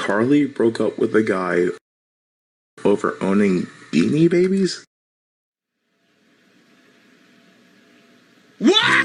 iCarly broke up with a guy over owning Beanie Babies? What?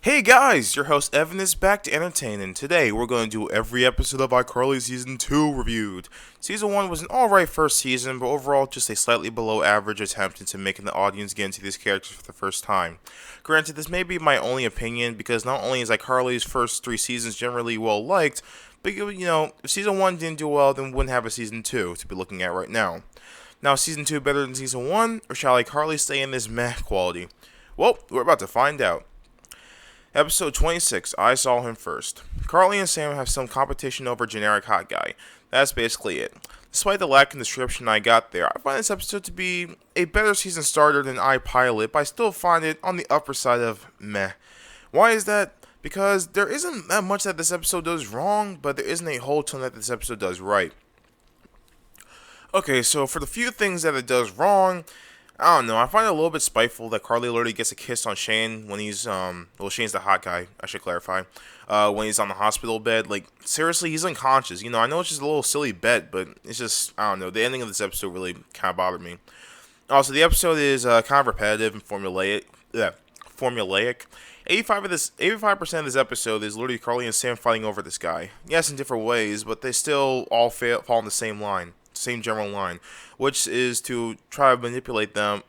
Hey guys, your host Evan is back to entertain, and today we're going to do every episode of iCarly Season 2 reviewed. Season 1 was an alright first season, but overall just a slightly below average attempt into making the audience get into these characters for the first time. Granted, this may be my only opinion, because not only is iCarly's first 3 seasons generally well liked, but if Season 1 didn't do well, then we wouldn't have a Season 2 to be looking at right now. Now, is Season 2 better than Season 1, or shall iCarly stay in this meh quality? Well, we're about to find out. Episode 26, I Saw Him First. Carly and Sam have some competition over generic hot guy. That's basically it. Despite the lack of description I got there, I find this episode to be a better season starter than iPilot, but I still find it on the upper side of meh. Why is that? Because there isn't that much that this episode does wrong, but there isn't a whole ton that this episode does right. Okay, so for the few things that it does wrong, I don't know. I find it a little bit spiteful that Carly literally gets a kiss on Shane when he's, Shane's the hot guy, I should clarify, when he's on the hospital bed. Like, seriously, he's unconscious. I know it's just a little silly bet, but it's just, I don't know. The ending of this episode really kind of bothered me. Also, the episode is kind of repetitive and formulaic. 85% of this episode is literally Carly and Sam fighting over this guy. Yes, in different ways, but they still all fall in the same line. Same general line, which is to try to manipulate them.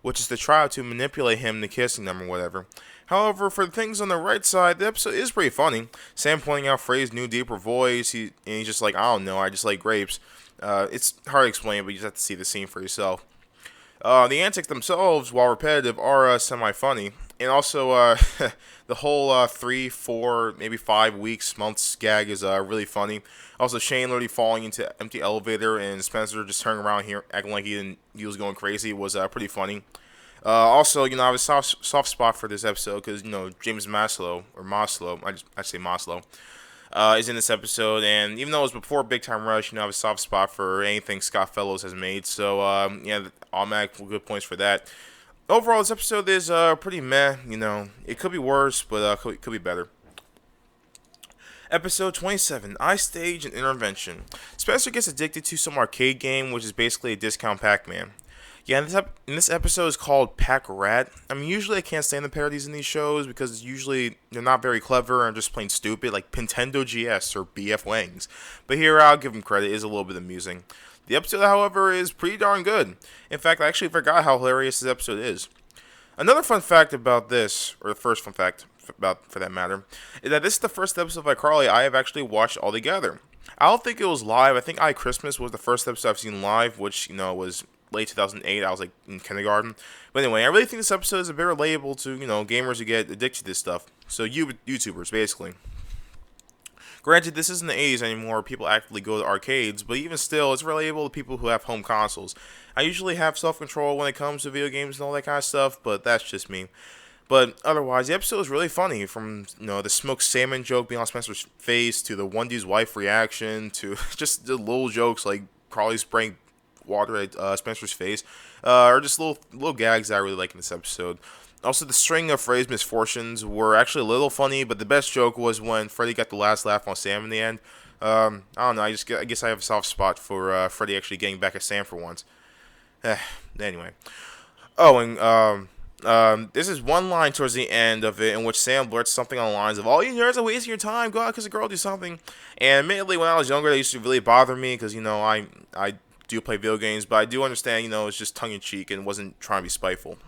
Which is to try to manipulate him into kissing them or whatever. However, for the things on the right side, the episode is pretty funny. Sam pointing out Frey's new deeper voice. He's just like, I don't know, I just like grapes. It's hard to explain, but you just have to see the scene for yourself. The antics themselves, while repetitive, are semi-funny. And also, the whole 3, 4, maybe 5 weeks, months gag is really funny. Also, Shane literally falling into an empty elevator and Spencer just turning around here acting like he was going crazy was pretty funny. Also, I have a soft spot for this episode because, James Maslow, I say Maslow, is in this episode. And even though it was before Big Time Rush, I have a soft spot for anything Scott Fellows has made. So, automatic good points for that. Overall, this episode is pretty meh. It could be worse, but could be better. Episode 27, I Stage an Intervention. Spencer gets addicted to some arcade game, which is basically a discount Pac-Man. Yeah, and this episode is called Pac-Rat. Usually I can't stand the parodies in these shows because usually they're not very clever and just plain stupid, like Nintendo GS or BF Wangs. But here, I'll give them credit, it is a little bit amusing. The episode, however, is pretty darn good. In fact, I actually forgot how hilarious this episode is. Another fun fact about this, or the first fun fact for that matter, is that this is the first episode of iCarly I have actually watched all together. I don't think it was live. I think iChristmas was the first episode I've seen live, which, was late 2008. I was, in kindergarten. But anyway, I really think this episode is a bit relatable to, gamers who get addicted to this stuff. So, YouTubers, basically. Granted, this isn't the 80s anymore, people actively go to arcades, but even still, it's relatable to people who have home consoles. I usually have self-control when it comes to video games and all that kind of stuff, but that's just me. But otherwise, the episode is really funny, from the smoked salmon joke being on Spencer's face, to the one dude's wife reaction, to just the little jokes like Carly spraying water at Spencer's face, or just little gags that I really like in this episode. Also, the string of Freddy's misfortunes were actually a little funny, but the best joke was when Freddy got the last laugh on Sam in the end. I don't know, I guess I have a soft spot for Freddy actually getting back at Sam for once. Anyway. Oh, and this is one line towards the end of it in which Sam blurts something on the lines of, all you nerds are wasting your time, go out because a girl do something. And admittedly, when I was younger, that used to really bother me because, I do play video games, but I do understand, it's just tongue-in-cheek and wasn't trying to be spiteful.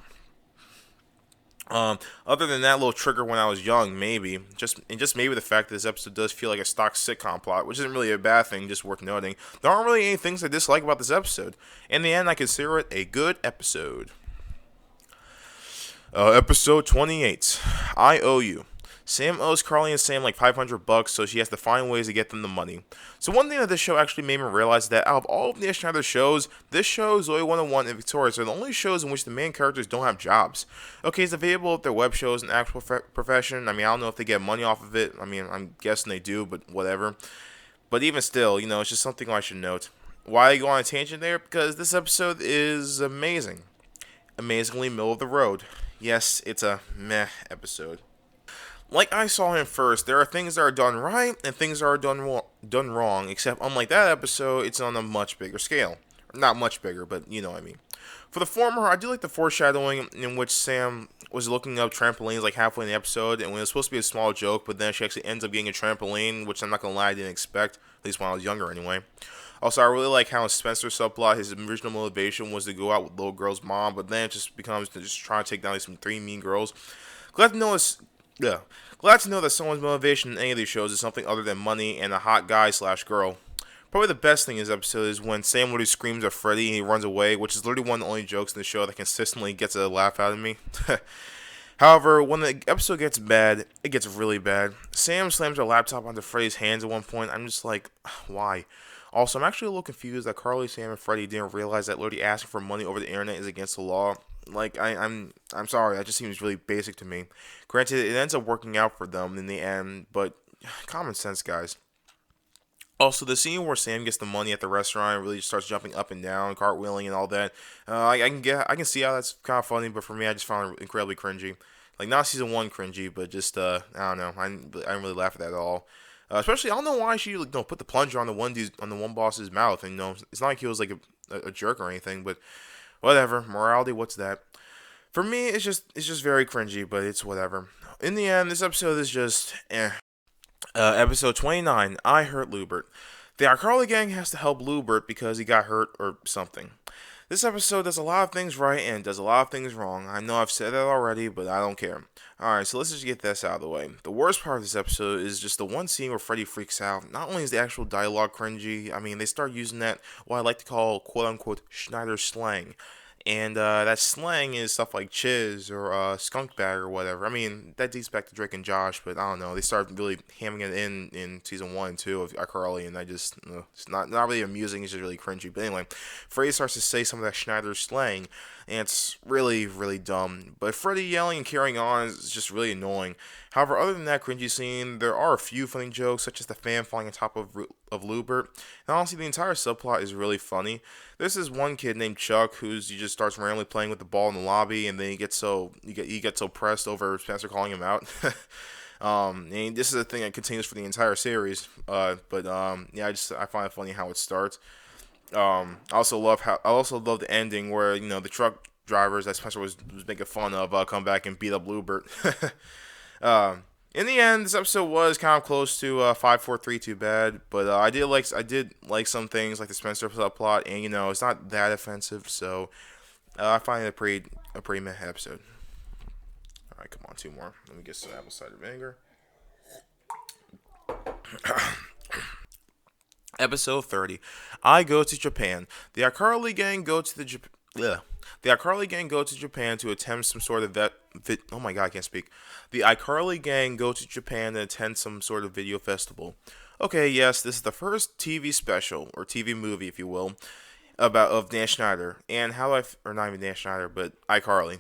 Other than that little trigger when I was young, maybe, just maybe the fact that this episode does feel like a stock sitcom plot, which isn't really a bad thing, just worth noting. There aren't really any things I dislike about this episode. In the end, I consider it a good episode. Episode 28, I Owe You. Sam owes Carly and Sam like $500, so she has to find ways to get them the money. So one thing that this show actually made me realize is that out of all of the Schneider shows, this show, Zoe 101 and Victorious, are the only shows in which the main characters don't have jobs. Okay, it's available if their web show is an actual profession. I mean, I don't know if they get money off of it. I mean, I'm guessing they do, but whatever. But even still, it's just something I should note. Why I go on a tangent there? Because this episode is amazing. Amazingly middle of the road. Yes, it's a meh episode. Like I saw him first, there are things that are done right and things that are done wrong, except unlike that episode, it's on a much bigger scale. Not much bigger, but you know what I mean. For the former, I do like the foreshadowing in which Sam was looking up trampolines like halfway in the episode, and when it was supposed to be a small joke, but then she actually ends up getting a trampoline, which I'm not gonna lie, I didn't expect, at least when I was younger anyway. Also, I really like how Spencer's subplot, his original motivation was to go out with little girl's mom, but then it just becomes to just try to take down these three mean girls. Glad to know this. Yeah. Glad to know that someone's motivation in any of these shows is something other than money and a hot guy / girl. Probably the best thing in this episode is when Sam literally screams at Freddy and he runs away, which is literally one of the only jokes in the show that consistently gets a laugh out of me. However, when the episode gets bad, it gets really bad. Sam slams her laptop onto Freddy's hands at one point. I'm just like, why? Also, I'm actually a little confused that Carly, Sam, and Freddy didn't realize that literally asking for money over the internet is against the law. Like, I'm sorry, that just seems really basic to me. Granted, it ends up working out for them in the end, but common sense, guys. Also, the scene where Sam gets the money at the restaurant and really just starts jumping up and down, cartwheeling and all that. I can see how that's kind of funny, but for me, I just found it incredibly cringy. Like, not season 1 cringy, but just I don't know. I didn't really laugh at that at all. Especially, I don't know why she put the plunger on the one boss's mouth, and it's not like he was like a jerk or anything, but whatever. Morality, what's that? For me, it's just very cringy, but it's whatever. In the end, this episode is just episode 29, I Hurt Loubert. The iCarly gang has to help Loubert because he got hurt or something. This episode does a lot of things right and does a lot of things wrong. I know I've said that already, but I don't care. Alright, so let's just get this out of the way. The worst part of this episode is just the one scene where Freddy freaks out. Not only is the actual dialogue cringy, I mean, they start using that, what I like to call quote-unquote Schneider slang. And that slang is stuff like chiz or skunk bag or whatever. I mean, that dates back to Drake and Josh, but I don't know. They started really hamming it in season 1 and 2 of iCarly, and it's not really amusing. It's just really cringy. But anyway, Freddy starts to say some of that Schneider slang, and it's really, really dumb. But Freddy yelling and carrying on is just really annoying. However, other than that cringy scene, there are a few funny jokes, such as the fan falling on top of Loubert. And honestly, the entire subplot is really funny. There's this one kid named Chuck he just starts randomly playing with the ball in the lobby, and then he gets so pressed over Spencer calling him out. And this is a thing that continues for the entire series. Yeah, I find it funny how it starts. I also love the ending where the truck drivers that Spencer was making fun of come back and beat up Loubert. In the end, this episode was kind of close to 5-4-3 too bad, but I did like some things like the Spencer subplot, and it's not that offensive, so I find it a pretty meh episode. All right, come on, 2 more. Let me get some apple cider vinegar. Episode 30. I go to Japan. The iCarly gang go to The iCarly gang go to Japan to attend some sort of oh my god, I can't speak. The iCarly gang go to Japan to attend some sort of video festival. Okay, yes, this is the first TV special, or TV movie, if you will, of Dan Schneider. And or not even Dan Schneider, but iCarly.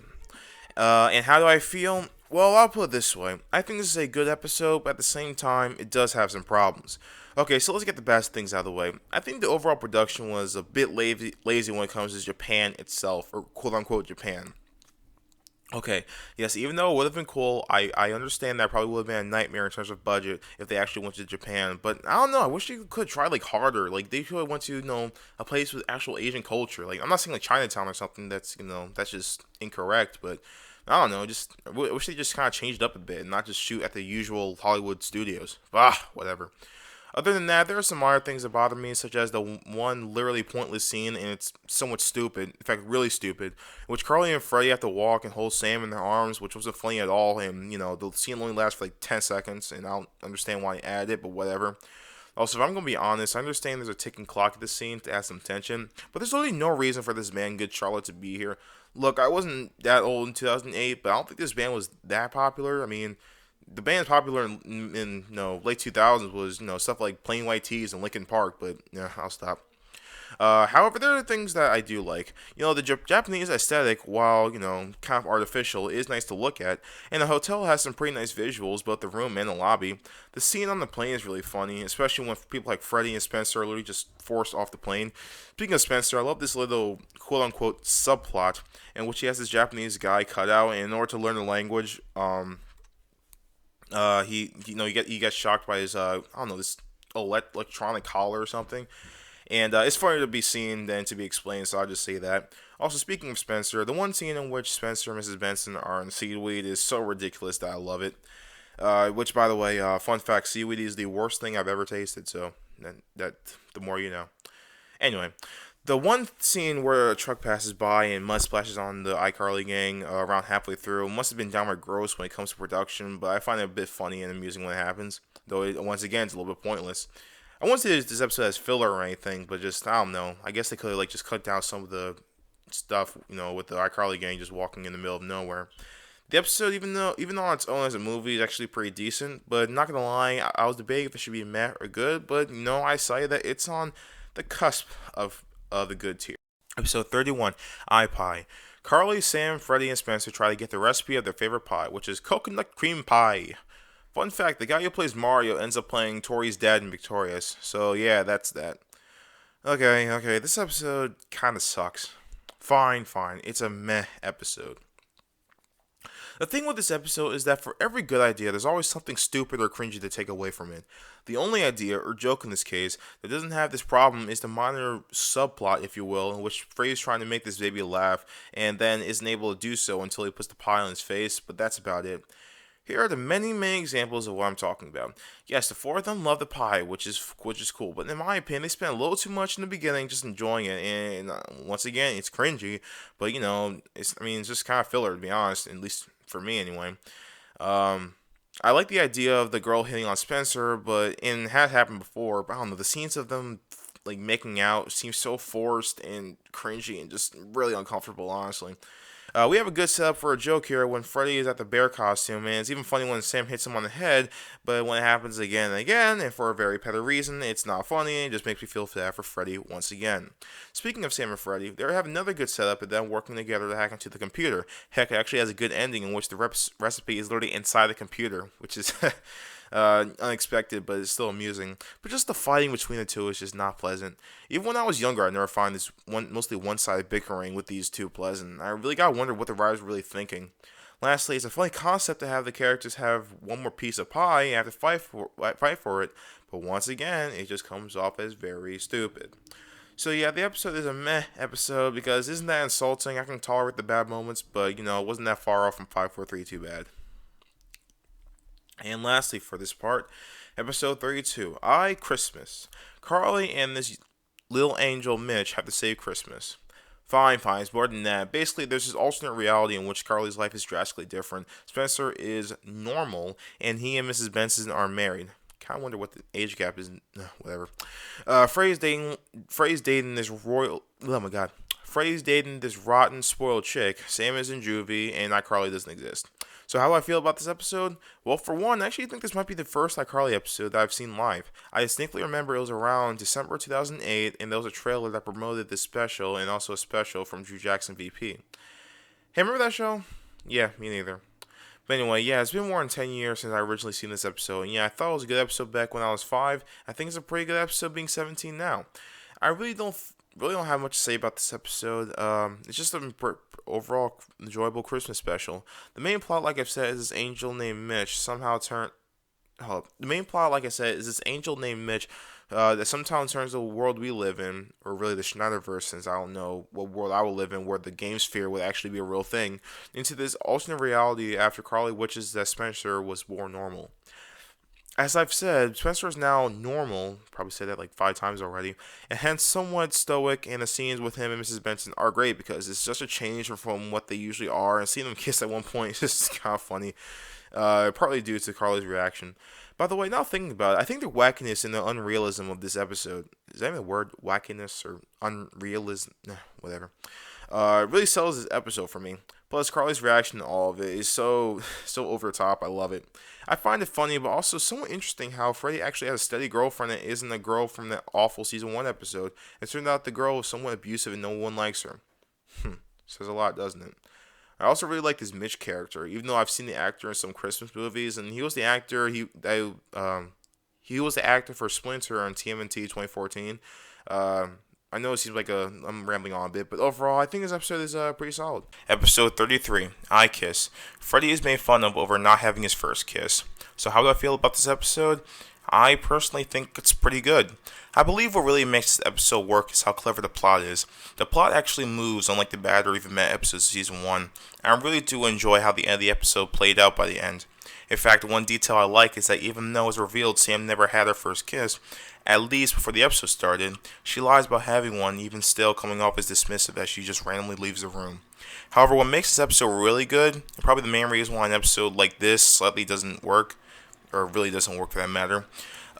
And how do I feel? Well, I'll put it this way. I think this is a good episode, but at the same time, it does have some problems. Okay, so let's get the best things out of the way. I think the overall production was a bit lazy when it comes to Japan itself, or quote-unquote Japan. Okay, yes, even though it would have been cool, I understand that probably would have been a nightmare in terms of budget if they actually went to Japan, but I don't know, I wish they could try, harder. They could have went to, a place with actual Asian culture. I'm not saying, Chinatown or something that's just incorrect, but I don't know, I wish they just kind of changed up a bit and not just shoot at the usual Hollywood studios. Whatever. Other than that, there are some minor things that bother me, such as the one literally pointless scene, and it's somewhat stupid, in fact, really stupid, in which Carly and Freddy have to walk and hold Sam in their arms, which wasn't funny at all, and, the scene only lasts for 10 seconds, and I don't understand why he added it, but whatever. Also, if I'm going to be honest, I understand there's a ticking clock at this scene to add some tension, but there's really no reason for this band, Good Charlotte, to be here. Look, I wasn't that old in 2008, but I don't think this band was that popular. I mean, the band's popular in late 2000s was stuff like Plain White Tees and Linkin Park, but yeah, I'll stop. However, there are things that I do like. The Japanese aesthetic, while kind of artificial, is nice to look at, and the hotel has some pretty nice visuals, both the room and the lobby. The scene on the plane is really funny, especially when people like Freddy and Spencer are literally just forced off the plane. Speaking of Spencer, I love this little quote-unquote subplot in which he has this Japanese guy cut out, and in order to learn the language, he gets shocked by his I don't know, this electronic collar or something. And it's funnier to be seen than to be explained, so I'll just say that. Also, speaking of Spencer, the one scene in which Spencer and Mrs. Benson are in seaweed is so ridiculous that I love it. Which, by the way, fun fact, seaweed is the worst thing I've ever tasted, so that the more you know. Anyway, the one scene where a truck passes by and mud splashes on the iCarly gang around halfway through must have been downright gross when it comes to production, but I find it a bit funny and amusing when it happens, though once again, it's a little bit pointless. I won't say this episode has filler or anything, but just, I don't know. I guess they could have just cut down some of the stuff, with the iCarly gang just walking in the middle of nowhere. The episode, even though on its own as a movie, is actually pretty decent, but not gonna lie, I was debating if it should be meh or good, but I cited that it's on the cusp of the good tier. Episode 31, iPie. Carly, Sam, Freddy, and Spencer try to get the recipe of their favorite pie, which is coconut cream pie. Fun fact, the guy who plays Mario ends up playing Tori's dad in Victorious. So yeah, that's that. Okay, this episode kind of sucks. Fine, it's a meh episode. The thing with this episode is that for every good idea, there's always something stupid or cringy to take away from it. The only idea, or joke in this case, that doesn't have this problem is the minor subplot, if you will, in which Freddy's trying to make this baby laugh, and then isn't able to do so until he puts the pie on his face, but that's about it. Here are the many examples of what I'm talking about. Yes, the four of them love the pie, which is cool, but in my opinion, they spent a little too much in the beginning just enjoying it, and once again, it's cringy, but it's just kind of filler, to be honest, at least for me anyway. I like the idea of the girl hitting on Spencer, but it had happened before, but I don't know, the scenes of them making out seem so forced and cringy and just really uncomfortable, honestly. We have a good setup for a joke here when Freddy is at the bear costume, and it's even funny when Sam hits him on the head, but when it happens again and again, and for a very petty reason, it's not funny, it just makes me feel sad for Freddy once again. Speaking of Sam and Freddy, they have another good setup of them working together to hack into the computer. Heck, it actually has a good ending in which the recipe is literally inside the computer, which is unexpected, but it's still amusing. But just the fighting between the two is just not pleasant. Even when I was younger, I never found this mostly one-sided bickering with these two pleasant. I really gotta wonder what the writers were really thinking. Lastly, it's a funny concept to have the characters have one more piece of pie and have to fight for it, but once again, it just comes off as very stupid. So yeah, the episode is a meh episode because isn't that insulting? I can tolerate the bad moments, but it wasn't that far off from 5, 4, 3 too bad. And lastly, for this part, episode 32, Christmas. Carly and this little angel Mitch have to save Christmas. Fine, it's more than that. Basically, there's this alternate reality in which Carly's life is drastically different. Spencer is normal, and he and Mrs. Benson are married. Kind of wonder what the age gap is. Whatever. Frey's dating this royal. Oh my god. Frey's dating this rotten, spoiled chick. Sam is in juvie, and iCarly doesn't exist. So how do I feel about this episode? Well, for one, I actually think this might be the first iCarly episode that I've seen live. I distinctly remember it was around December 2008, and there was a trailer that promoted this special, and also a special from Drew Jackson VP. Hey, remember that show? Yeah, me neither. But anyway, yeah, it's been more than 10 years since I originally seen this episode, and yeah, I thought it was a good episode back when I was 5. I think it's a pretty good episode being 17 now. I really don't have much to say about this episode. It's just an overall enjoyable Christmas special. The main plot, like I've said, is this angel named Mitch that sometimes turns the world we live in, or really the Schneiderverse, since I don't know what world I will live in, where the game sphere would actually be a real thing, into this alternate reality after Carly wishes that Spencer was more normal. As I've said, Spencer is now normal, probably said that 5 times already, and hence somewhat stoic, and the scenes with him and Mrs. Benson are great because it's just a change from what they usually are, and seeing them kiss at one point is just kind of funny, partly due to Carly's reaction. By the way, now thinking about it, I think the wackiness and the unrealism of this episode, is that even a word, wackiness or unrealism, whatever, really sells this episode for me. Plus, Carly's reaction to all of it is so over the top. I love it. I find it funny, but also somewhat interesting how Freddy actually has a steady girlfriend that isn't the girl from that awful season 1 episode. It turned out the girl was somewhat abusive and no one likes her. Says a lot, doesn't it? I also really like this Mitch character, even though I've seen the actor in some Christmas movies, and he was the actor he was the actor for Splinter on TMNT 2014. I know it seems like I'm rambling on a bit, but overall, I think this episode is pretty solid. Episode 33, I Kiss. Freddy is made fun of over not having his first kiss. So how do I feel about this episode? I personally think it's pretty good. I believe what really makes this episode work is how clever the plot is. The plot actually moves, unlike the bad or even meh episodes of Season 1, and I really do enjoy how the end of the episode played out by the end. In fact, one detail I like is that even though it's revealed Sam never had her first kiss, at least before the episode started, she lies about having one, even still coming off as dismissive as she just randomly leaves the room. However, what makes this episode really good, and probably the main reason why an episode like this slightly doesn't work, or really doesn't work for that matter,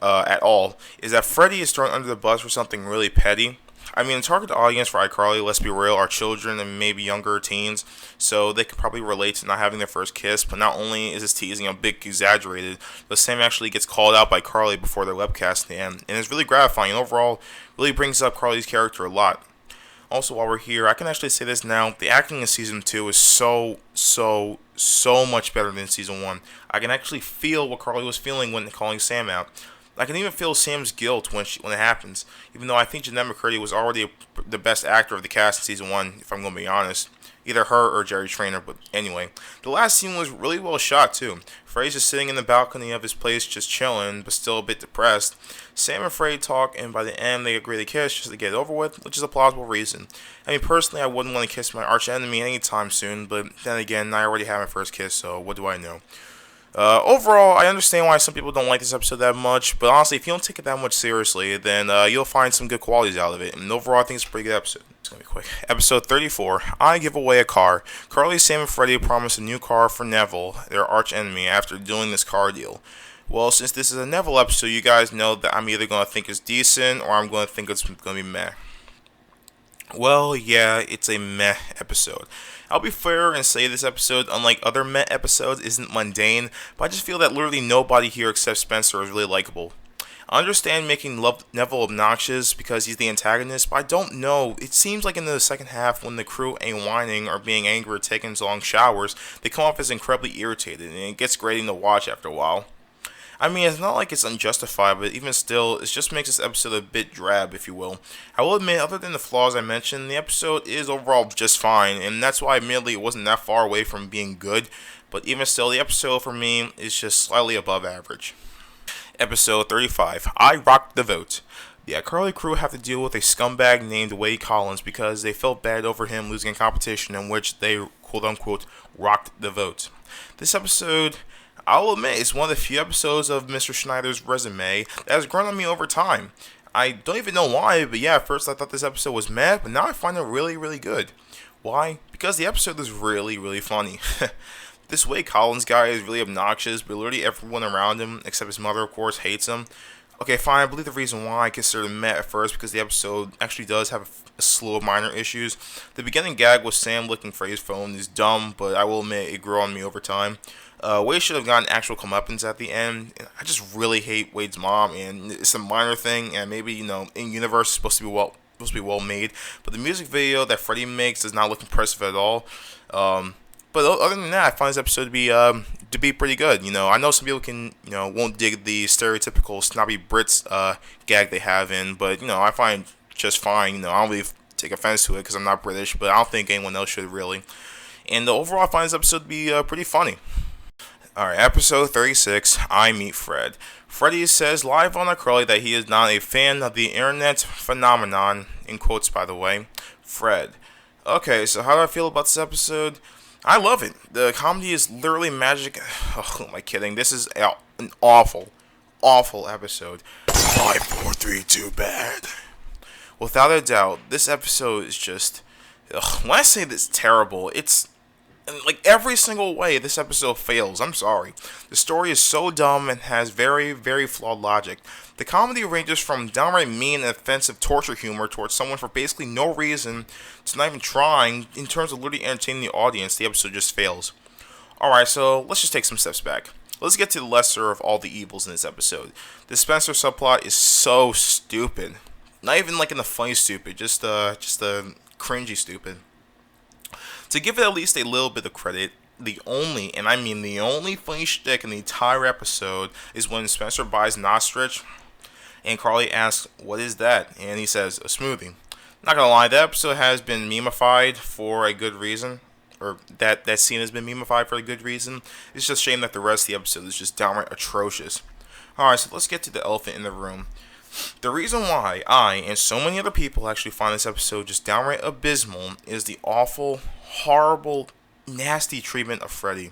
at all, is that Freddy is thrown under the bus for something really petty. I mean, the target audience for iCarly, let's be real, are children and maybe younger teens, so they could probably relate to not having their first kiss, but not only is this teasing a bit exaggerated, but Sam actually gets called out by Carly before their webcast in the end, and it's really gratifying, and overall, really brings up Carly's character a lot. Also, while we're here, I can actually say this now, the acting in Season 2 is so much better than Season 1. I can actually feel what Carly was feeling when calling Sam out. I can even feel Sam's guilt when it happens, even though I think Jeanette McCurdy was already the best actor of the cast in Season 1, if I'm going to be honest. Either her or Jerry Trainer, but anyway. The last scene was really well shot, too. Freddy's just sitting in the balcony of his place just chilling, but still a bit depressed. Sam and Freddy talk, and by the end, they agree to kiss just to get it over with, which is a plausible reason. I mean, personally, I wouldn't want to kiss my arch enemy anytime soon, but then again, I already had my first kiss, so what do I know? Overall, I understand why some people don't like this episode that much, but honestly, if you don't take it that much seriously, then you'll find some good qualities out of it. And overall, I think it's a pretty good episode. It's going to be quick. Episode 34, I Give Away a Car. Carly, Sam, and Freddy promise a new car for Neville, their arch enemy, after doing this car deal. Well, since this is a Neville episode, you guys know that I'm either going to think it's decent or I'm going to think it's going to be meh. Well, yeah, it's a meh episode. I'll be fair and say this episode, unlike other meh episodes, isn't mundane, but I just feel that literally nobody here except Spencer is really likable. I understand making Neville obnoxious because he's the antagonist, but I don't know. It seems like in the second half, when the crew ain't whining or being angry or taking long showers, they come off as incredibly irritated, and it gets grating to watch after a while. I mean, it's not like it's unjustified, but even still, it just makes this episode a bit drab, if you will. I will admit, other than the flaws I mentioned, the episode is overall just fine, and that's why admittedly it wasn't that far away from being good, but even still, the episode for me is just slightly above average. Episode 35, I Rocked the Vote. The iCarly crew have to deal with a scumbag named Wade Collins because they felt bad over him losing a competition in which they, quote-unquote, rocked the vote. This episode, I'll admit, it's one of the few episodes of Mr. Schneider's resume that has grown on me over time. I don't even know why, but yeah, at first I thought this episode was meh, but now I find it really good. Why? Because the episode is really funny. This Wade Collins guy is really obnoxious, but literally everyone around him, except his mother, of course, hates him. Okay, fine, I believe the reason why I considered it meh at first because the episode actually does have a slew of minor issues. The beginning gag with Sam looking for his phone is dumb, but I will admit it grew on me over time. Wade should have gotten actual comeuppance at the end. I just really hate Wade's mom, and it's a minor thing, and maybe, in universe it's supposed to be well made, but the music video that Freddy makes does not look impressive at all. But other than that, I find this episode to be pretty good. I know some people won't dig the stereotypical snobby Brits gag they have in, but I find it just fine. I don't really take offense to it because I'm not British, but I don't think anyone else should really. And overall, I find this episode to be pretty funny. Alright, episode 36, I Meet Fred. Freddy says live on iCarly that he is not a fan of the internet phenomenon, in quotes by the way, Fred. Okay, so how do I feel about this episode? I love it. The comedy is literally magic. Oh, who am I kidding? This is an awful episode. 5, 4, 3, 2, bad. Without a doubt, this episode is just... when I say this terrible, it's And like every single way, this episode fails. I'm sorry. The story is so dumb and has very, very flawed logic. The comedy ranges from downright mean and offensive torture humor towards someone for basically no reason to not even trying. In terms of literally entertaining the audience, the episode just fails. Alright, so let's just take some steps back. Let's get to the lesser of all the evils in this episode. The Spencer subplot is so stupid. Not even like in the funny stupid, just cringy stupid. To give it at least a little bit of credit, the only, and I mean the only funny shtick in the entire episode is when Spencer buys an ostrich and Carly asks, "What is that?" And he says, "A smoothie." Not gonna lie, that episode has been memeified for a good reason. Or that scene has been memeified for a good reason. It's just a shame that the rest of the episode is just downright atrocious. Alright, so let's get to the elephant in the room. The reason why I and so many other people actually find this episode just downright abysmal is the awful, horrible, nasty treatment of Freddy.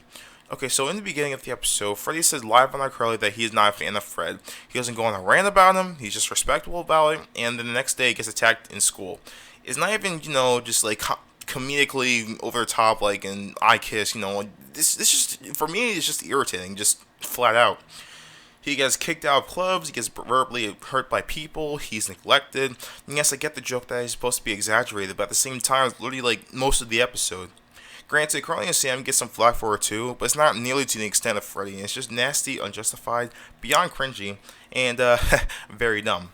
Okay, so in the beginning of the episode, Freddy says live on iCarly that he is not a fan of Fred. He doesn't go on a rant about him, he's just respectable about it, and then the next day he gets attacked in school. It's not even, just like comedically over the top, like in I Kiss, this just, for me, it's just irritating, just flat out. He gets kicked out of clubs, he gets verbally hurt by people, he's neglected. And yes, I get the joke that he's supposed to be exaggerated, but at the same time, it's literally like most of the episode. Granted, Carly and Sam get some flack for it too, but it's not nearly to the extent of Freddy. It's just nasty, unjustified, beyond cringy, and very dumb.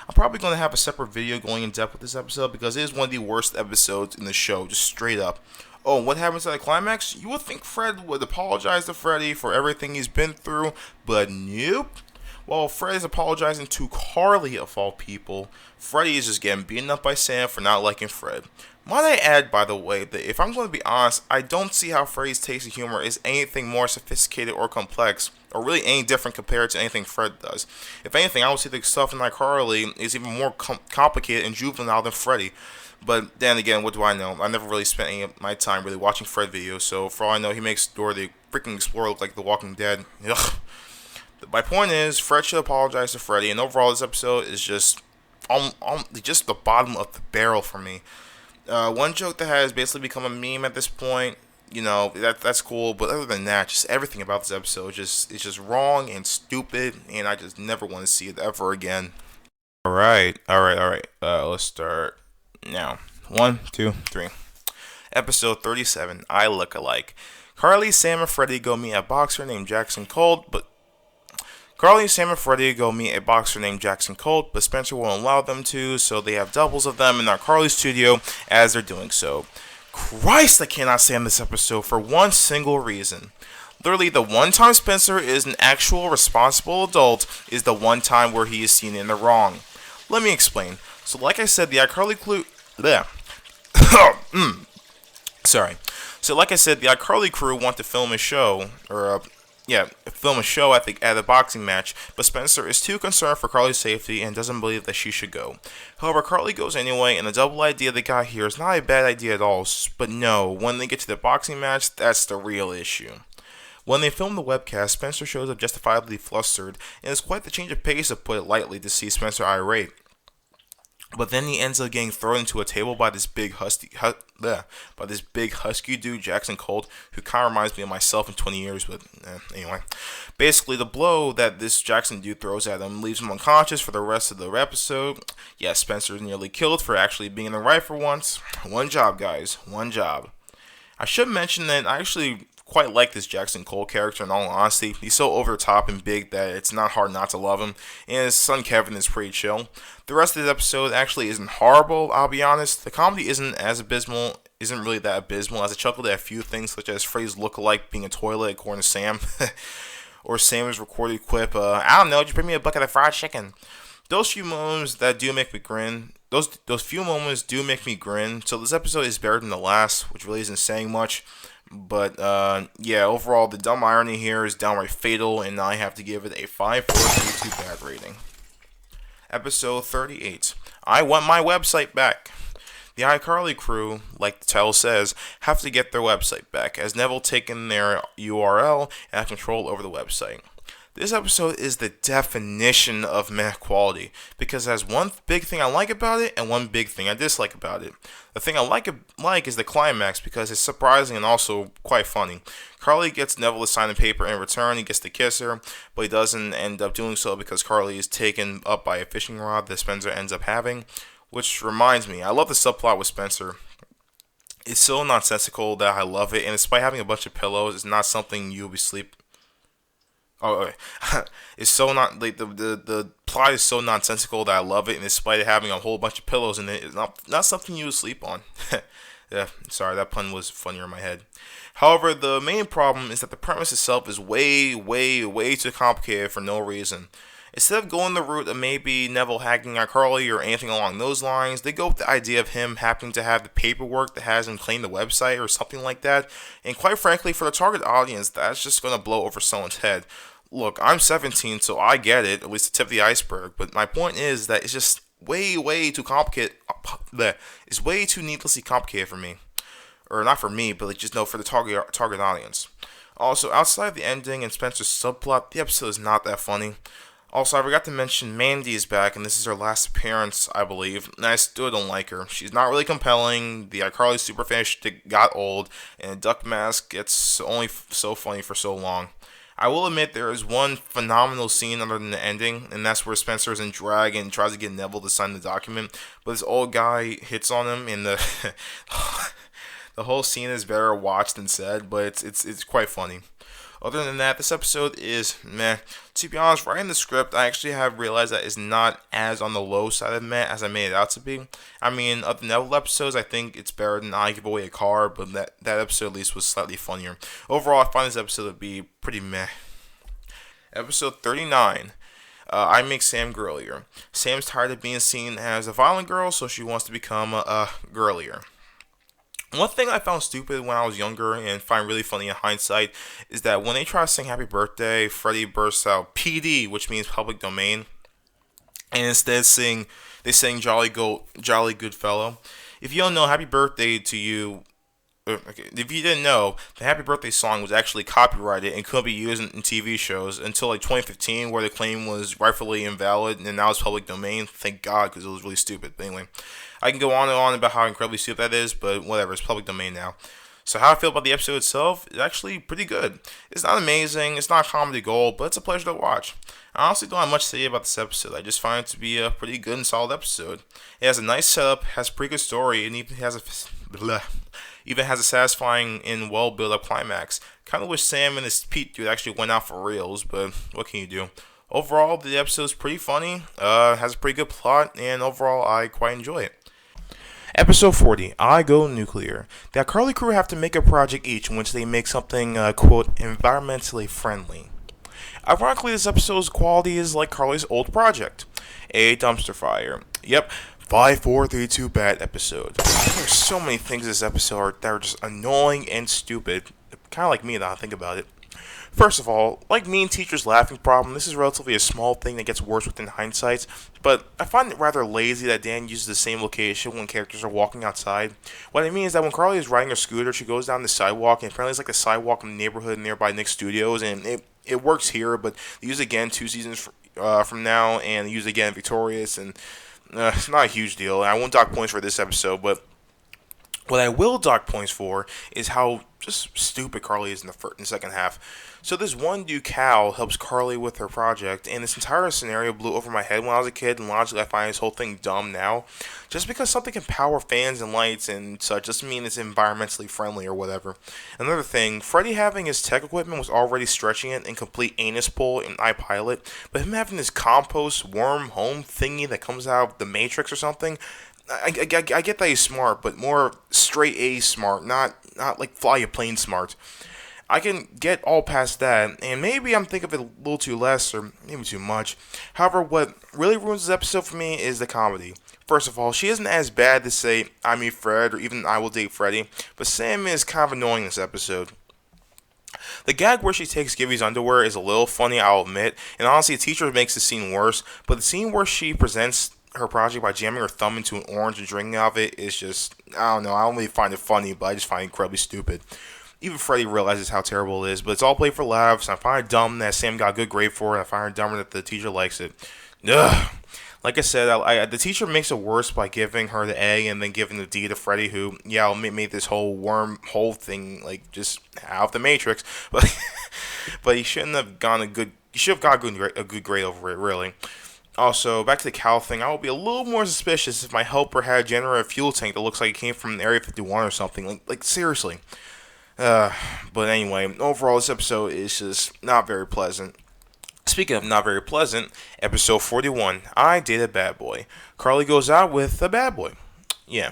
I'm probably going to have a separate video going in depth with this episode because it is one of the worst episodes in the show, just straight up. Oh, what happens at the climax? You would think Fred would apologize to Freddy for everything he's been through, but nope. While Fred is apologizing to Carly of all people, Freddy is just getting beaten up by Sam for not liking Fred. Might I add, by the way, that if I'm going to be honest, I don't see how Freddy's taste of humor is anything more sophisticated or complex, or really any different compared to anything Fred does. If anything, I would say the stuff in iCarly is even more complicated and juvenile than Freddy. But then again, what do I know? I never really spent any of my time really watching Fred videos, so for all I know, he makes Dora the freaking Explorer look like The Walking Dead. Ugh. My point is, Fred should apologize to Freddy, and overall, this episode is just just the bottom of the barrel for me. One joke that has basically become a meme at this point, that's cool, but other than that, just everything about this episode is just wrong and stupid, and I just never want to see it ever again. Alright. Let's start now. 1, 2, 3. Episode 37, I Look Alike. Carly, Sam, and Freddy go meet a boxer named Jackson Colt, but Spencer won't allow them to, so they have doubles of them in our Carly's studio as they're doing so. Christ, I cannot stand this episode for one single reason. Literally, the one time Spencer is an actual responsible adult is the one time where he is seen in the wrong. Let me explain. So like I said, the iCarly crew... So like I said, the iCarly crew want to film a show, at the boxing match, but Spencer is too concerned for Carly's safety and doesn't believe that she should go. However, Carly goes anyway, and the double idea they got here is not a bad idea at all, but no, when they get to the boxing match, that's the real issue. When they film the webcast, Spencer shows up justifiably flustered, and it's quite the change of pace, to put it lightly, to see Spencer irate. But then he ends up getting thrown into a table by this big husky dude, Jackson Colt, who kind of reminds me of myself in 20 years, but anyway. Basically, the blow that this Jackson dude throws at him leaves him unconscious for the rest of the episode. Yes, Spencer is nearly killed for actually being in the right for once. One job, guys. One job. I should mention that I actually quite like this Jackson Cole character, in all honesty. He's so over the top and big that it's not hard not to love him, and his son Kevin is pretty chill. The rest of the episode actually isn't horrible, I'll be honest. The comedy isn't really that abysmal, as I chuckled at a few things, such as Freddy's look-alike being a toilet, according to Sam, or Sam's recorded quip, I don't know, just bring me a bucket of fried chicken. Those few moments that do make me grin, those few moments do make me grin, so this episode is better than the last, which really isn't saying much. But, overall, the dumb irony here is downright fatal, and I have to give it a 5.4 too bad rating. Episode 38. I want my website back. The iCarly crew, like the title says, have to get their website back, as Neville taken their URL and have control over the website. This episode is the definition of meh quality because it has one big thing I like about it and one big thing I dislike about it. The thing I like is the climax because it's surprising and also quite funny. Carly gets Neville to sign the paper in return. He gets to kiss her, but he doesn't end up doing so because Carly is taken up by a fishing rod that Spencer ends up having. Which reminds me, I love the subplot with Spencer. It's so nonsensical that I love it, and despite having a bunch of pillows, it's not something you'll be sleep. Oh, okay. It's so not like the plot is so nonsensical that I love it, and despite it having a whole bunch of pillows in it, it's not something you would sleep on. Yeah, sorry, that pun was funnier in my head. However, the main problem is that the premise itself is way too complicated for no reason. Instead of going the route of maybe Neville hacking iCarly or anything along those lines, they go with the idea of him happening to have the paperwork that has him claim the website or something like that. And quite frankly, for the target audience, that's just going to blow over someone's head. Look, I'm 17, so I get it, at least the tip of the iceberg. But my point is that it's just way too complicated. It's way too needlessly complicated for me. Or not for me, but just no, for the target audience. Also, outside of the ending and Spencer's subplot, the episode is not that funny. Also, I forgot to mention Mandy is back, and this is her last appearance, I believe, and I still don't like her. She's not really compelling, the iCarly superfan shtick got old, and the duck mask gets only so funny for so long. I will admit there is one phenomenal scene other than the ending, and that's where Spencer is in drag and tries to get Neville to sign the document, but this old guy hits on him, and the the whole scene is better watched than said, but it's quite funny. Other than that, this episode is meh. To be honest, writing the script, I actually have realized that it's not as on the low side of meh as I made it out to be. I mean, of the Neville episodes, I think it's better than I Give Away a Car, but that episode at least was slightly funnier. Overall, I find this episode to be pretty meh. Episode 39. I Make Sam Girlier. Sam's tired of being seen as a violent girl, so she wants to become a girlier. One thing I found stupid when I was younger and find really funny in hindsight is that when they try to sing Happy Birthday, Freddy bursts out PD, which means public domain, and instead they sing Jolly Good Fellow. If you don't know, Happy Birthday to you. Okay, if you didn't know, the Happy Birthday song was actually copyrighted and couldn't be used in TV shows until like 2015, where the claim was rightfully invalid, and now it's public domain. Thank God, because it was really stupid. But anyway, I can go on and on about how incredibly stupid that is, but whatever, it's public domain now. So how I feel about the episode itself is actually pretty good. It's not amazing, it's not comedy gold, but it's a pleasure to watch. I honestly don't have much to say about this episode. I just find it to be a pretty good and solid episode. It has a nice setup, has a pretty good story, and even has a satisfying and well built up climax. Kind of wish Sam and his Pete dude actually went out for reals, but what can you do? Overall, the episode's pretty funny, has a pretty good plot, and overall, I quite enjoy it. Episode 40, I Go Nuclear. The iCarly crew have to make a project each in which they make something, quote, environmentally friendly. Ironically, this episode's quality is like Carly's old project, a dumpster fire. Yep, 5, 4, 3, 2, bad episode. There's so many things in this episode that are just annoying and stupid. Kind of like me now I think about it. First of all, like me and teachers' laughing problem, this is relatively a small thing that gets worse within hindsight, but I find it rather lazy that Dan uses the same location when characters are walking outside. What I mean is that when Carly is riding her scooter, she goes down the sidewalk, and apparently it's like the sidewalk in the neighborhood nearby Nick's studios, and it works here, but they use it again 2 seasons from now, and they use it again in Victorious, and it's not a huge deal. I won't dock points for this episode, but what I will dock points for is how just stupid Carly is in the second half. So this one dude, Cal, helps Carly with her project, and this entire scenario blew over my head when I was a kid, and logically I find this whole thing dumb now. Just because something can power fans and lights and such doesn't mean it's environmentally friendly or whatever. Another thing, Freddy having his tech equipment was already stretching it in complete anus pull in iPilot, but him having this compost worm home thingy that comes out of the Matrix or something, I get that he's smart, but more straight A smart, not like fly a plane smart. I can get all past that, and maybe I'm thinking of it a little too less, or maybe too much. However, what really ruins this episode for me is the comedy. First of all, she isn't as bad to say, I Meet Fred, or even I Will Date Freddy, but Sam is kind of annoying this episode. The gag where she takes Gibby's underwear is a little funny, I'll admit, and honestly, the teacher makes the scene worse, but the scene where she presents her project by jamming her thumb into an orange and drinking out of it is just, I don't know, I don't really find it funny, but I just find it incredibly stupid. Even Freddy realizes how terrible it is, but it's all played for laughs. I find it dumb that Sam got a good grade for it. I find it dumber that the teacher likes it. Ugh. Like I said, the teacher makes it worse by giving her the A and then giving the D to Freddy, who, made this whole wormhole thing, like, just out of the Matrix. But but he shouldn't have gone he should have got a good grade over it, really. Also, back to the cow thing, I will be a little more suspicious if my helper had a generator fuel tank that looks like it came from Area 51 or something. Like seriously. But anyway, overall, this episode is just not very pleasant. Speaking of not very pleasant, episode 41, I Date a Bad Boy. Carly goes out with a bad boy. Yeah.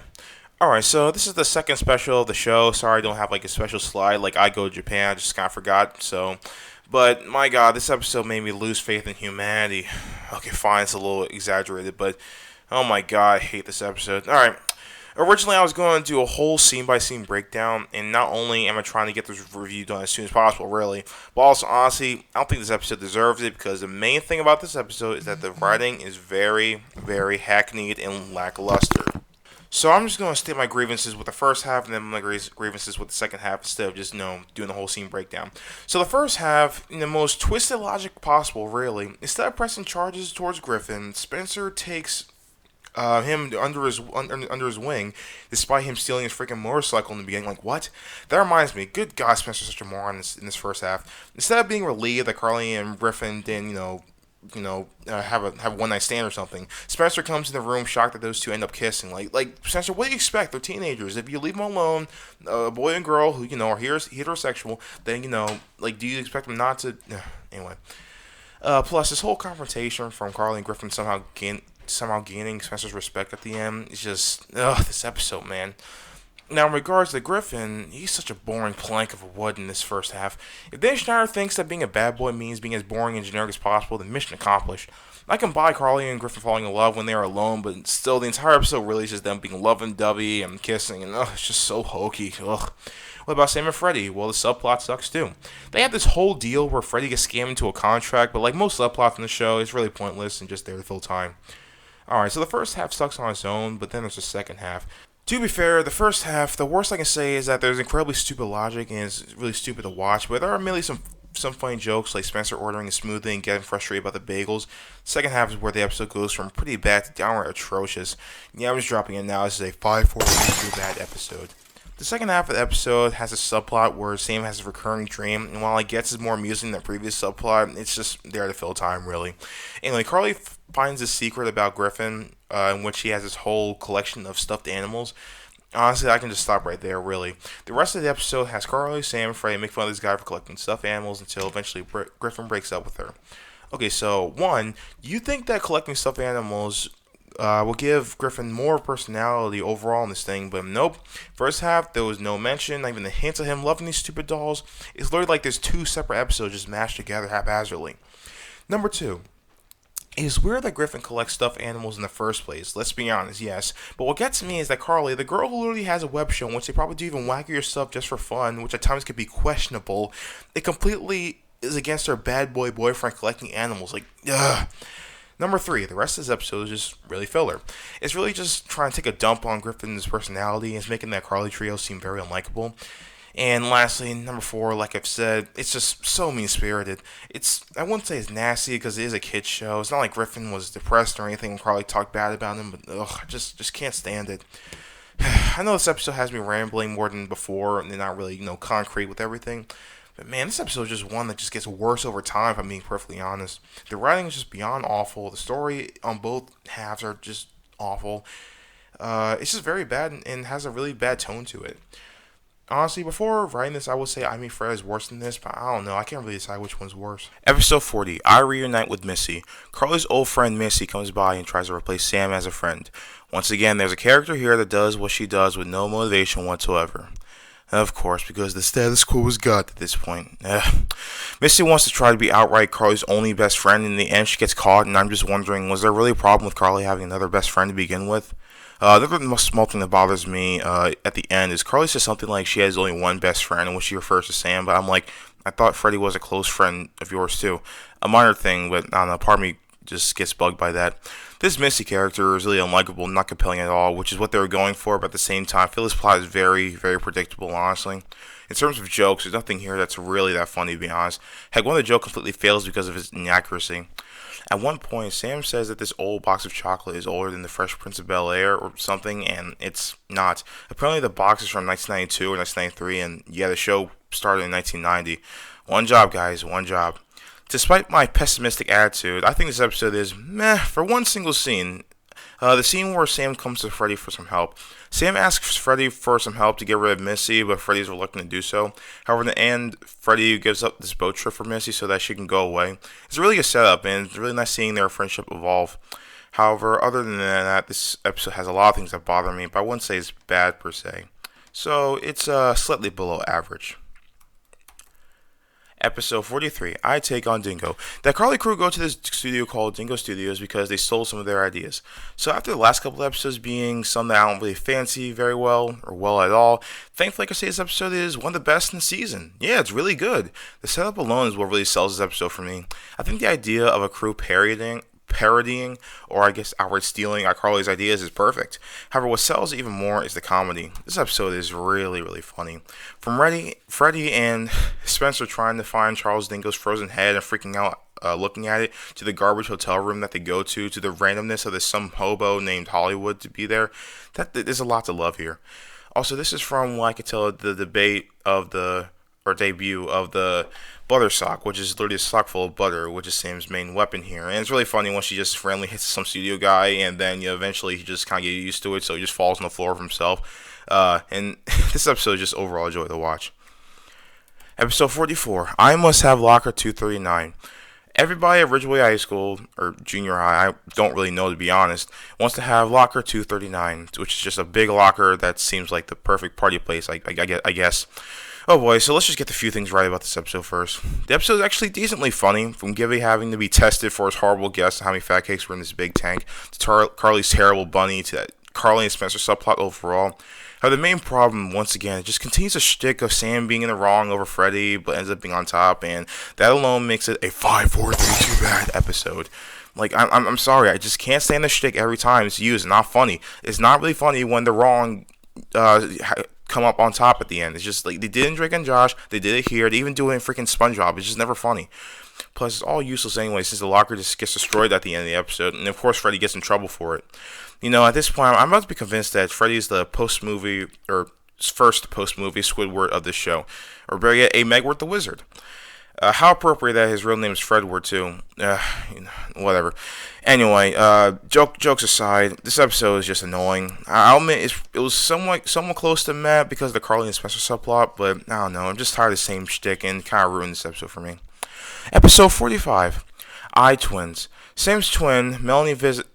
Alright, so this is the second special of the show. Sorry I don't have like a special slide like I Go to Japan. I just kind of forgot. But my god, this episode made me lose faith in humanity. Okay, fine, it's a little exaggerated, but oh my god, I hate this episode. Alright. Originally, I was going to do a whole scene-by-scene breakdown, and not only am I trying to get this review done as soon as possible, really, but also, honestly, I don't think this episode deserves it, because the main thing about this episode is that the writing is very, very hackneyed and lackluster. So I'm just going to state my grievances with the first half, and then my grievances with the second half, instead of just, doing the whole scene breakdown. So the first half, in the most twisted logic possible, really, instead of pressing charges towards Griffin, Spencer takes him under his wing, despite him stealing his freaking motorcycle in the beginning. Like, what? That reminds me. Good God, Spencer's such a moron in this first half. Instead of being relieved that Carly and Griffin didn't, have a one night stand or something, Spencer comes in the room shocked that those two end up kissing. Like Spencer, what do you expect? They're teenagers. If you leave them alone, a boy and girl who are heterosexual, then do you expect them not to? Anyway. Plus, this whole confrontation from Carly and Griffin somehow gaining Spencer's respect at the end is just, this episode, man. Now, in regards to Griffin, he's such a boring plank of wood in this first half. If Dan Schneider thinks that being a bad boy means being as boring and generic as possible, then mission accomplished. I can buy Carly and Griffin falling in love when they are alone, but still, the entire episode really is just them being lovey-dovey and kissing, and it's just so hokey. Ugh. What about Sam and Freddy? Well, the subplot sucks too. They have this whole deal where Freddy gets scammed into a contract, but like most subplots in the show, it's really pointless and just there to fill time. Alright, so the first half sucks on its own, but then there's the second half. To be fair, the first half, the worst I can say is that there's incredibly stupid logic and it's really stupid to watch, but there are merely some funny jokes, like Spencer ordering a smoothie and getting frustrated about the bagels. The second half is where the episode goes from pretty bad to downright atrocious. Yeah, I'm just dropping it now. This is a 5-4 bad episode. The second half of the episode has a subplot where Sam has a recurring dream, and while I guess it's more amusing than the previous subplot, it's just there to fill time, really. Anyway, Carly finds a secret about Griffin, in which he has this whole collection of stuffed animals. Honestly, I can just stop right there, really. The rest of the episode has Carly, Sam, and Freddy make fun of this guy for collecting stuffed animals until eventually Griffin breaks up with her. Okay, so, one, do you think that collecting stuffed animals will give Griffin more personality overall in this thing? But nope. First half, there was no mention, not even a hint of him loving these stupid dolls. It's literally like there's two separate episodes just mashed together haphazardly. Number two, it's weird that Griffin collects stuffed animals in the first place. Let's be honest, yes. But what gets me is that Carly, the girl who literally has a web show in which they probably do even wackier stuff just for fun, which at times could be questionable, it completely is against her bad boy boyfriend collecting animals. Like, ugh. Number three, the rest of this episode is just really filler. It's really just trying to take a dump on Griffin's personality and it's making that Carly trio seem very unlikable. And lastly, number four, like I've said, it's just so mean-spirited. I wouldn't say it's nasty because it is a kid's show. It's not like Griffin was depressed or anything and Carly talked bad about him, but I just can't stand it. I know this episode has me rambling more than before and they're not really, concrete with everything. But man, this episode is just one that just gets worse over time, if I'm being perfectly honest. The writing is just beyond awful. The story on both halves are just awful. It's just very bad and has a really bad tone to it. Honestly, before writing this, I would say I Meet Freddy is worse than this, but I don't know. I can't really decide which one's worse. Episode 40, I Reunite with Missy. Carly's old friend Missy comes by and tries to replace Sam as a friend. Once again, there's a character here that does what she does with no motivation whatsoever. Of course, because the status quo is God at this point. Missy wants to try to be outright Carly's only best friend. In the end, she gets caught, and I'm just wondering, was there really a problem with Carly having another best friend to begin with? The other small thing that bothers me at the end is Carly says something like she has only one best friend, in which she refers to Sam, but I'm like, I thought Freddy was a close friend of yours too. A minor thing, but I don't know, part of me just gets bugged by that. This Missy character is really unlikable, not compelling at all, which is what they were going for, but at the same time, I feel this plot is very, very predictable, honestly. In terms of jokes, there's nothing here that's really that funny, to be honest. Heck, one of the jokes completely fails because of its inaccuracy. At one point, Sam says that this old box of chocolate is older than the Fresh Prince of Bel-Air or something, and it's not. Apparently, the box is from 1992 or 1993, and yeah, the show started in 1990. One job, guys, one job. Despite my pessimistic attitude, I think this episode is meh for one single scene. The scene where Sam comes to Freddy for some help. Sam asks Freddy for some help to get rid of Missy, but Freddy's reluctant to do so. However, in the end, Freddy gives up this boat trip for Missy so that she can go away. It's a really good setup, and it's really nice seeing their friendship evolve. However, other than that, this episode has a lot of things that bother me, but I wouldn't say it's bad per se. So, it's slightly below average. Episode 43, I Take On Dingo. The iCarly crew go to this studio called Dingo Studios because they stole some of their ideas. So after the last couple episodes being some that I don't really fancy very well, or well at all, thankfully I can say this episode is one of the best in the season. Yeah, it's really good. The setup alone is what really sells this episode for me. I think the idea of a crew parodying, or I guess outright stealing iCarly's ideas is perfect. However, what sells even more is the comedy. This episode is really, really funny. From Freddy and Spencer trying to find Charles Dingo's frozen head and freaking out looking at it, to the garbage hotel room that they go to the randomness of this some hobo named Hollywood to be there, there's a lot to love here. Also, this is from what I could tell the debut of the butter sock, which is literally a sock full of butter, which is Sam's main weapon here. And it's really funny when she just randomly hits some studio guy, and then eventually he just kind of gets used to it, so he just falls on the floor of himself. And this episode is just overall a joy to watch. Episode 44, I Must Have Locker 239. Everybody at Ridgeway High School, or junior high, I don't really know to be honest, wants to have locker 239, which is just a big locker that seems like the perfect party place, I guess. Oh boy, so let's just get the few things right about this episode first. The episode is actually decently funny, from Gibby having to be tested for his horrible guess on how many fat cakes were in this big tank, to Carly's terrible bunny, to that Carly and Spencer subplot overall. However, the main problem, once again, it just continues a shtick of Sam being in the wrong over Freddy, but ends up being on top, and that alone makes it a 5, 4, 3, 2 bad episode. Like, I'm sorry, I just can't stand the shtick every time it's used. It's not funny. It's not really funny when the wrong come up on top at the end. It's just like they did in Drake and Josh, they did it here, they even do it in freaking SpongeBob. It's just never funny. Plus, it's all useless anyway, since the locker just gets destroyed at the end of the episode, and of course Freddy gets in trouble for it. You know, at this point, I'm about to be convinced that Freddy is the post-movie, or first post-movie Squidward of this show, or better yet, a Megward the Wizard. How appropriate that his real name is Fredward, too. Whatever. Anyway, jokes aside, this episode is just annoying. I'll admit it was somewhat close to Matt because of the Carly and Spencer subplot, but I don't know. I'm just tired of the same shtick and kind of ruined this episode for me. Episode 45, I-Twins. Sam's twin, Melanie, visits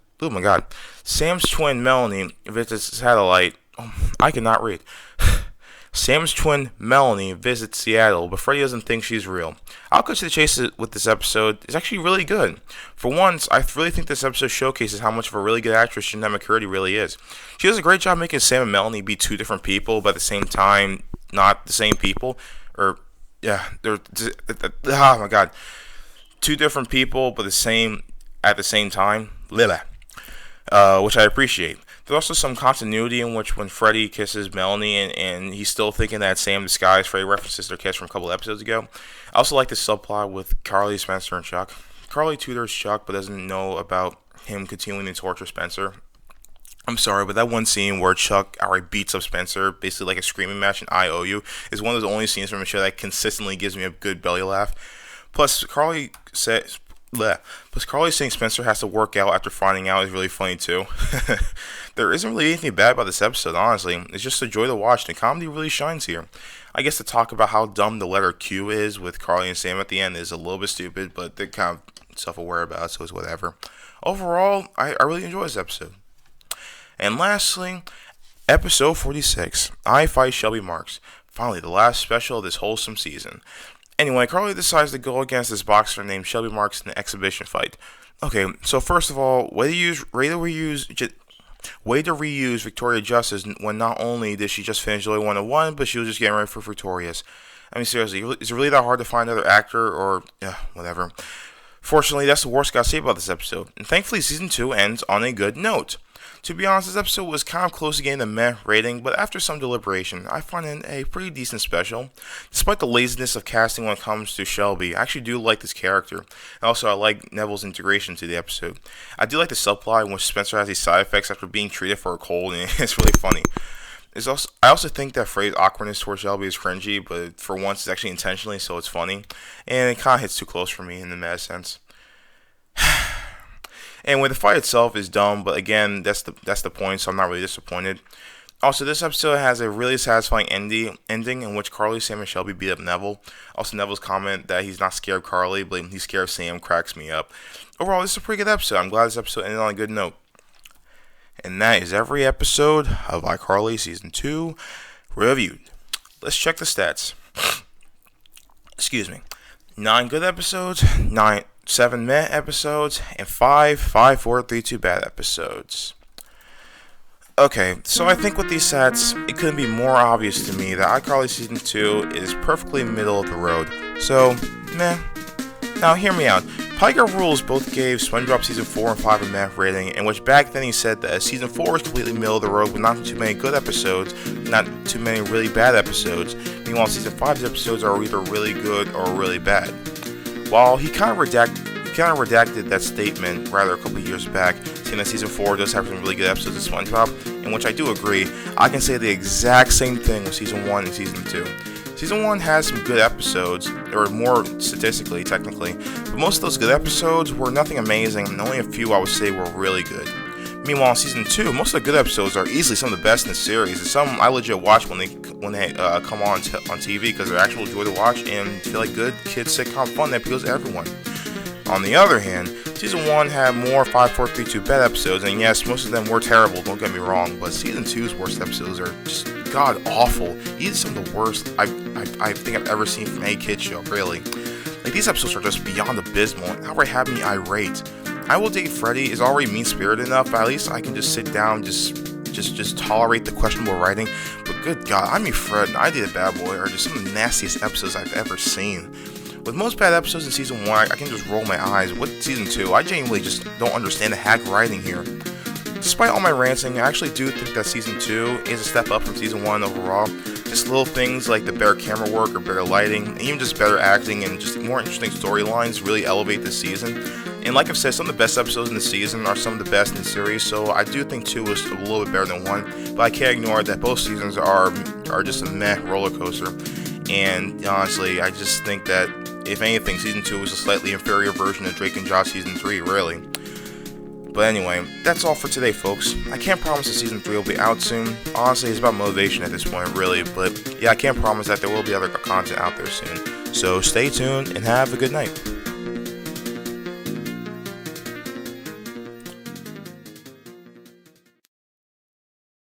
satellite. Oh, I cannot read. Sam's twin, Melanie, visits Seattle, but Freddy doesn't think she's real. I'll cut to the chase with this episode. It's actually really good. For once, I really think this episode showcases how much of a really good actress Jeanette McCurdy really is. She does a great job making Sam and Melanie be two different people, but at the same time, not the same people. Oh my god. Two different people, but the same at the same time. Which I appreciate. There's also some continuity in which when Freddy kisses Melanie and he's still thinking that Sam disguised Freddy references their kiss from a couple episodes ago. I also like this subplot with Carly, Spencer, and Chuck. Carly tutors Chuck but doesn't know about him continuing to torture Spencer. I'm sorry, but that one scene where Chuck outright beats up Spencer, basically like a screaming match in I O U, is one of those only scenes from the show that consistently gives me a good belly laugh. Plus, Carly saying Spencer has to work out after finding out is really funny too. There isn't really anything bad about this episode, honestly. It's just a joy to watch, and the comedy really shines here. I guess to talk about how dumb the letter Q is with Carly and Sam at the end is a little bit stupid, but they're kind of self-aware about it, so it's whatever. Overall, I really enjoy this episode. And lastly, episode 46, I Fight Shelby Marks. Finally, the last special of this wholesome season. Anyway, Carly decides to go against this boxer named Shelby Marks in an exhibition fight. Okay, so first of all, way to reuse Victoria Justice when not only did she just finish Joy 101, but she was just getting ready for Victorious. I mean, seriously, is it really that hard to find another actor or whatever? Fortunately, that's the worst I gotta say about this episode, and thankfully season 2 ends on a good note. To be honest, this episode was kind of close to getting the meh rating, but after some deliberation, I find it a pretty decent special. Despite the laziness of casting when it comes to Shelby, I actually do like this character. And also, I like Neville's integration to the episode. I do like the subplot in which Spencer has these side effects after being treated for a cold, and it's really funny. I also think that Freddy's awkwardness towards Shelby is cringy, but for once it's actually intentionally, so it's funny. And it kind of hits too close for me in the meh sense. Anyway, the fight itself is dumb, but again, that's the point, so I'm not really disappointed. Also, this episode has a really satisfying ending in which Carly, Sam, and Shelby beat up Neville. Also, Neville's comment that he's not scared of Carly, but he's scared of Sam cracks me up. Overall, this is a pretty good episode. I'm glad this episode ended on a good note. And that is every episode of iCarly Season 2 reviewed. Let's check the stats. Excuse me. 9 good episodes, 7 meh episodes, and 5 4, 3, 2 bad episodes. Okay, so I think with these stats, it couldn't be more obvious to me that iCarly Season 2 is perfectly middle of the road. So, meh. Now, hear me out. Tiger Rules both gave SpongeBob Season 4 and 5 a meh rating, in which back then he said that Season 4 was completely middle of the road with not too many good episodes, not too many really bad episodes. Meanwhile, Season 5's episodes are either really good or really bad. While he kind of redacted that statement rather a couple of years back, saying that Season 4 does have some really good episodes of SpongeBob, in which I do agree, I can say the exact same thing with Season 1 and Season 2. Season 1 has some good episodes, or more statistically, technically, but most of those good episodes were nothing amazing, and only a few I would say were really good. Meanwhile, in Season 2, most of the good episodes are easily some of the best in the series, and some I legit watch when they come on TV because they're actual joy to watch and feel like good kids sitcom fun that appeals to everyone. On the other hand, Season 1 had more 5, 4, 3, 2 bad episodes, and yes, most of them were terrible, don't get me wrong, but Season 2's worst episodes are just god-awful. These are some of the worst I think I've ever seen from a kid show, really. Like, these episodes are just beyond abysmal, and outright have me irate. I Will Date Freddy is already mean-spirited enough, but at least I can just sit down, just tolerate the questionable writing, but good god, I Meet Fred and I Date a Bad Boy are just some of the nastiest episodes I've ever seen. With most bad episodes in Season 1, I can just roll my eyes. With Season 2, I genuinely just don't understand the hack writing here. Despite all my ranting, I actually do think that Season 2 is a step up from Season 1 overall. Just little things like the better camera work or better lighting, and even just better acting and just more interesting storylines really elevate this season. And like I've said, some of the best episodes in the season are some of the best in the series, so I do think 2 is a little bit better than 1, but I can't ignore that both seasons are just a meh roller coaster. And honestly, I just think that if anything, Season 2 is a slightly inferior version of Drake and Josh Season 3, really. But anyway, that's all for today, folks. I can't promise that Season 3 will be out soon. Honestly, it's about motivation at this point, really. But yeah, I can't promise that there will be other content out there soon. So stay tuned and have a good night.